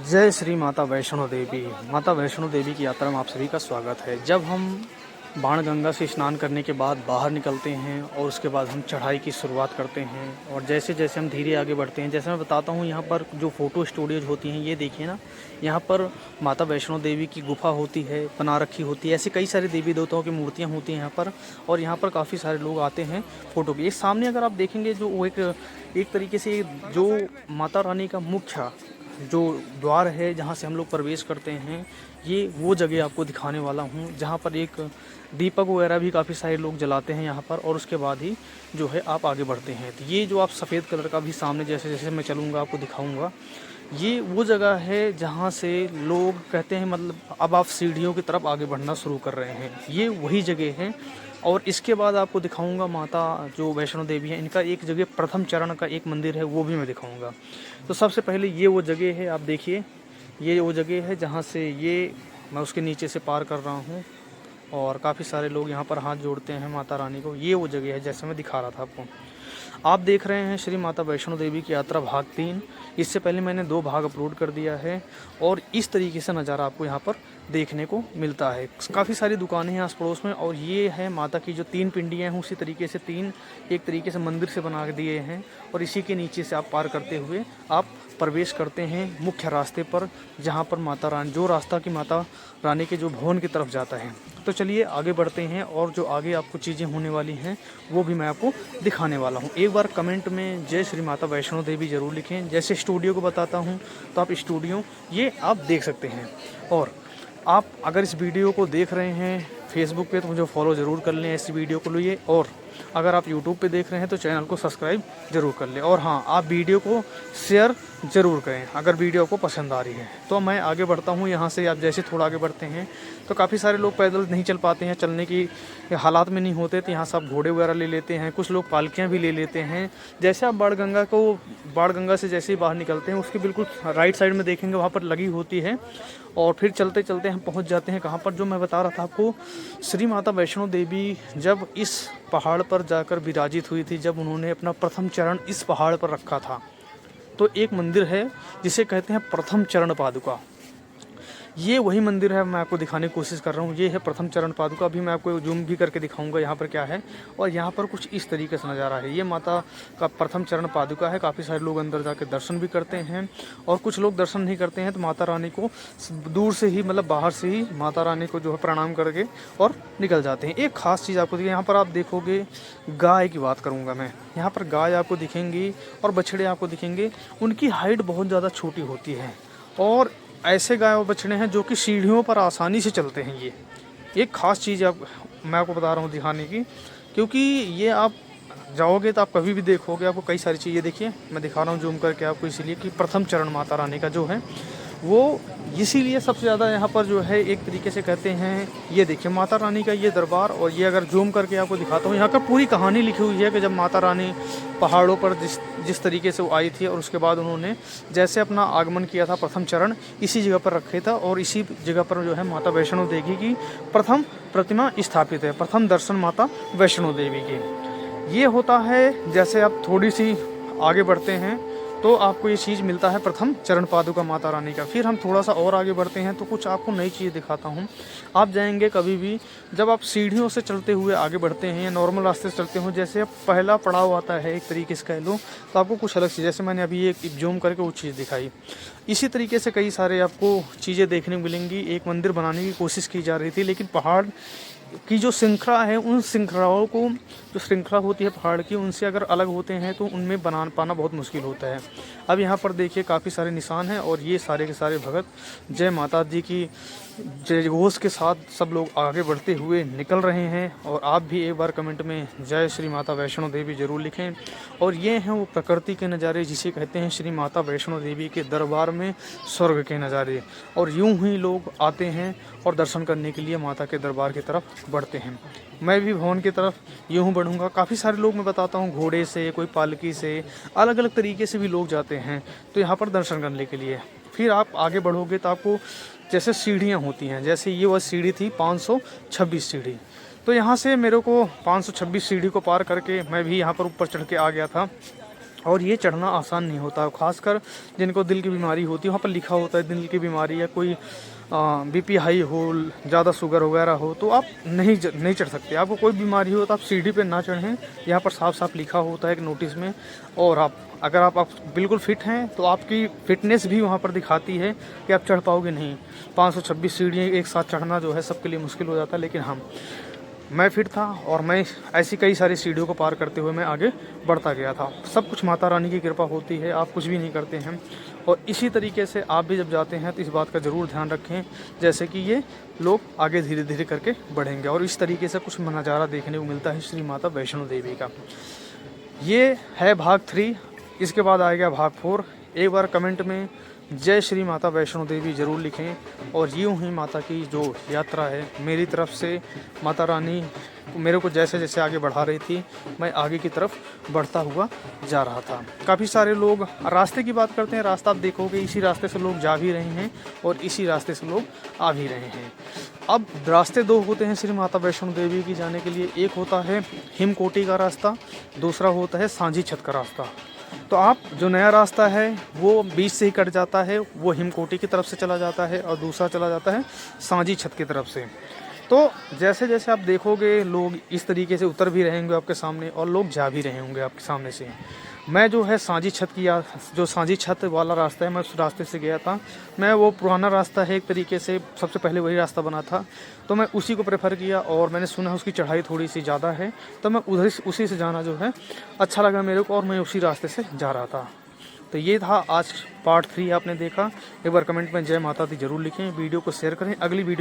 जय श्री माता वैष्णो देवी। माता वैष्णो देवी की यात्रा में आप सभी का स्वागत है। जब हम बाणगंगा से स्नान करने के बाद बाहर निकलते हैं और उसके बाद हम चढ़ाई की शुरुआत करते हैं और जैसे जैसे हम धीरे आगे बढ़ते हैं, जैसे मैं बताता हूँ, यहाँ पर जो फ़ोटो स्टूडियोज होती हैं, ये देखिए ना, यहाँ पर माता वैष्णो देवी की गुफा होती है, बना रखी होती है। ऐसे कई सारे देवी देवताओं की मूर्तियाँ होती हैं यहाँ पर, और यहाँ पर काफ़ी सारे लोग आते हैं फ़ोटो के। ये सामने अगर आप देखेंगे, जो वो एक तरीके से जो माता रानी का मुख्य जो द्वार है जहाँ से हम लोग प्रवेश करते हैं, ये वो जगह आपको दिखाने वाला हूँ जहाँ पर एक दीपक वगैरह भी काफ़ी सारे लोग जलाते हैं यहाँ पर, और उसके बाद ही जो है आप आगे बढ़ते हैं। तो ये जो आप सफ़ेद कलर का भी सामने जैसे जैसे मैं चलूँगा आपको दिखाऊँगा, ये वो जगह है जहाँ से लोग कहते हैं, मतलब अब आप सीढ़ियों की तरफ आगे बढ़ना शुरू कर रहे हैं, ये वही जगह है। और इसके बाद आपको दिखाऊंगा माता जो वैष्णो देवी है, इनका एक जगह प्रथम चरण का एक मंदिर है, वो भी मैं दिखाऊंगा। तो सबसे पहले ये वो जगह है, आप देखिए, ये वो जगह है जहाँ से ये मैं उसके नीचे से पार कर रहा हूँ, और काफ़ी सारे लोग यहाँ पर हाथ जोड़ते हैं माता रानी को। ये वो जगह है जैसे मैं दिखा रहा था आपको। आप देख रहे हैं श्री माता वैष्णो देवी की यात्रा भाग 3। इससे पहले मैंने 2 भाग अपलोड कर दिया है, और इस तरीके से नज़ारा आपको यहाँ पर देखने को मिलता है। काफ़ी सारी दुकानें हैं आस पड़ोस में, और ये है माता की जो 3 पिंडियाँ हैं, उसी तरीके से 3 एक तरीके से मंदिर से बना दिए हैं, और इसी के नीचे से आप पार करते हुए आप प्रवेश करते हैं मुख्य रास्ते पर, जहाँ पर माता रानी, जो रास्ता की माता रानी के जो भवन की तरफ जाता है। तो चलिए आगे बढ़ते हैं, और जो आगे आपको चीज़ें होने वाली हैं वो भी मैं आपको दिखाने वाला हूँ। एक बार कमेंट में जय श्री माता वैष्णो देवी ज़रूर लिखें। जैसे स्टूडियो को बताता हूँ तो आप स्टूडियो ये आप देख सकते हैं, और आप अगर इस वीडियो को देख रहे हैं फेसबुक पे तो मुझे फॉलो ज़रूर कर लें इस वीडियो को लिए, और अगर आप यूट्यूब पे देख रहे हैं तो चैनल को सब्सक्राइब ज़रूर कर लें, और हाँ, आप वीडियो को शेयर ज़रूर करें अगर वीडियो को पसंद आ रही है। तो मैं आगे बढ़ता हूँ यहाँ से। आप जैसे थोड़ा आगे बढ़ते हैं तो काफ़ी सारे लोग पैदल नहीं चल पाते हैं, चलने की हालात में नहीं होते, तो यहाँ से आप घोड़े वगैरह ले लेते हैं, कुछ लोग पालकियाँ भी ले लेते हैं। जैसे आप बाणगंगा से जैसे ही बाहर निकलते हैं, उसके बिल्कुल राइट साइड में देखेंगे, वहाँ पर लगी होती है, और फिर चलते चलते हम पहुँच जाते हैं कहाँ पर, जो मैं बता रहा था आपको, श्री माता वैष्णो देवी जब इस पहाड़ पर जाकर विराजित हुई थी, जब उन्होंने अपना प्रथम चरण इस पहाड़ पर रखा था, तो एक मंदिर है जिसे कहते हैं प्रथम चरण पादुका। ये वही मंदिर है, मैं आपको दिखाने की कोशिश कर रहा हूँ। ये है प्रथम चरण पादुका। अभी मैं आपको जूम भी करके दिखाऊंगा यहाँ पर क्या है, और यहाँ पर कुछ इस तरीके से नज़ारा है। ये माता का प्रथम चरण पादुका है। काफ़ी सारे लोग अंदर जाके दर्शन भी करते हैं, और कुछ लोग दर्शन नहीं करते हैं तो माता रानी को दूर से ही, मतलब बाहर से ही माता रानी को जो है प्रणाम करके और निकल जाते हैं। एक खास चीज़ आपको यहाँ पर आप देखोगे, गाय की बात करूँगा मैं। यहाँ पर गाय आपको दिखेंगी और बछड़े आपको दिखेंगे। उनकी हाइट बहुत ज़्यादा छोटी होती है, और ऐसे गाय और बछड़े हैं जो कि सीढ़ियों पर आसानी से चलते हैं। ये एक ख़ास चीज़ मैं आपको बता रहा हूँ दिखाने की, क्योंकि ये आप जाओगे तो आप कभी भी देखोगे, आपको कई सारी चीज़ें, देखिए मैं दिखा रहा हूँ जूम करके आपको, इसीलिए कि प्रथम चरण माता रानी का जो है वो इसीलिए सबसे ज़्यादा यहाँ पर जो है एक तरीके से कहते हैं। ये देखिए माता रानी का ये दरबार, और ये अगर जूम करके आपको दिखाता हूँ, यहाँ पर पूरी कहानी लिखी हुई है कि जब माता रानी पहाड़ों पर जिस तरीके से वो आई थी, और उसके बाद उन्होंने जैसे अपना आगमन किया था, प्रथम चरण इसी जगह पर रखे था, और इसी जगह पर जो है माता वैष्णो देवी की प्रथम प्रतिमा स्थापित है। प्रथम दर्शन माता वैष्णो देवी की ये होता है। जैसे आप थोड़ी सी आगे बढ़ते हैं तो आपको ये चीज़ मिलता है प्रथम चरण पादुका माता रानी का। फिर हम थोड़ा सा और आगे बढ़ते हैं तो कुछ आपको नई चीज़ दिखाता हूँ। आप जाएंगे कभी भी, जब आप सीढ़ियों से चलते हुए आगे बढ़ते हैं या नॉर्मल रास्ते से चलते हो, जैसे पहला पड़ाव आता है एक तरीके से कह लो, तो आपको कुछ अलग चीज़, जैसे मैंने अभी एक जूम करके वो चीज़ दिखाई, इसी तरीके से कई सारे आपको चीज़ें देखने को मिलेंगी। एक मंदिर बनाने की कोशिश की जा रही थी, लेकिन पहाड़ की जो श्रृंखला है, उन श्रृंखलाओं को, जो श्रृंखला होती है पहाड़ की, उनसे अगर अलग होते हैं तो उनमें बना पाना बहुत मुश्किल होता है। अब यहाँ पर देखिए काफ़ी सारे निशान हैं, और ये सारे के सारे भगत जय माता दी की जय घोष के साथ सब लोग आगे बढ़ते हुए निकल रहे हैं। और आप भी एक बार कमेंट में जय श्री माता वैष्णो देवी ज़रूर लिखें। और ये हैं वो प्रकृति के नज़ारे जिसे कहते हैं श्री माता वैष्णो देवी के दरबार में स्वर्ग के नज़ारे। और यूं ही लोग आते हैं और दर्शन करने के लिए माता के दरबार की तरफ बढ़ते हैं। मैं भी भवन की तरफ यूँ बढ़ूँगा। काफ़ी सारे लोग, मैं बताता हूँ, घोड़े से, कोई पालकी से, अलग अलग तरीके से भी लोग जाते हैं तो यहाँ पर दर्शन करने के लिए। फिर आप आगे बढ़ोगे तो आपको जैसे सीढ़ियाँ होती हैं, जैसे ये वह सीढ़ी थी 526 सीढ़ी, तो यहाँ से मेरे को 526 सीढ़ी को पार करके मैं भी यहाँ पर ऊपर चढ़ के आ गया था। और ये चढ़ना आसान नहीं होता, खासकर जिनको दिल की बीमारी होती है, वहाँ पर लिखा होता है दिल की बीमारी या कोई बीपी हाई हो, ज़्यादा शुगर वगैरह हो, तो आप नहीं चढ़ सकते। आपको कोई बीमारी हो तो आप सीढ़ी पे ना चढ़ें, यहाँ पर साफ साफ लिखा होता है एक नोटिस में। और अगर आप बिल्कुल फिट हैं तो आपकी फिटनेस भी वहाँ पर दिखाती है कि आप चढ़ पाओगे नहीं। 526 सीढ़ियाँ एक साथ चढ़ना जो है सबके लिए मुश्किल हो जाता है, लेकिन मैं फिट था और मैं ऐसी कई सारी सीढ़ियों को पार करते हुए मैं आगे बढ़ता गया था। सब कुछ माता रानी की कृपा होती है, आप कुछ भी नहीं करते हैं। और इसी तरीके से आप भी जब जाते हैं तो इस बात का ज़रूर ध्यान रखें, जैसे कि ये लोग आगे धीरे धीरे करके बढ़ेंगे। और इस तरीके से कुछ नज़ारा देखने को मिलता है श्री माता वैष्णो देवी का। ये है भाग 3, इसके बाद आएगा भाग 4। एक बार कमेंट में जय श्री माता वैष्णो देवी ज़रूर लिखें। और यूँ ही माता की जो यात्रा है मेरी तरफ से, माता रानी मेरे को जैसे जैसे आगे बढ़ा रही थी, मैं आगे की तरफ बढ़ता हुआ जा रहा था। काफ़ी सारे लोग रास्ते की बात करते हैं, रास्ता आप देखोगे इसी रास्ते से लोग जा भी रहे हैं और इसी रास्ते से लोग आ भी रहे हैं। अब रास्ते 2 होते हैं श्री माता वैष्णो देवी की जाने के लिए। एक होता है हिमकोटी का रास्ता, दूसरा होता है सांझी छत का रास्ता। तो आप जो नया रास्ता है वो बीच से ही कट जाता है, वो हिमकोटी की तरफ से चला जाता है और दूसरा चला जाता है सांझी छत की तरफ से। तो जैसे जैसे आप देखोगे लोग इस तरीके से उतर भी रहेंगे आपके सामने और लोग जा भी रहे होंगे आपके सामने से। मैं जो है सांझी छत वाला रास्ता है, मैं उस रास्ते से गया था। मैं वो पुराना रास्ता है एक तरीके से, सबसे पहले वही रास्ता बना था, तो मैं उसी को प्रेफर किया। और मैंने सुना उसकी चढ़ाई थोड़ी सी ज़्यादा है, तो मैं उसी से जाना जो है अच्छा लगा मेरे को, और मैं उसी रास्ते से जा रहा था। तो ये था आज पार्ट 3 आपने देखा। एक बार कमेंट में जय माता दी ज़रूर लिखें, वीडियो को शेयर करें। अगली वीडियो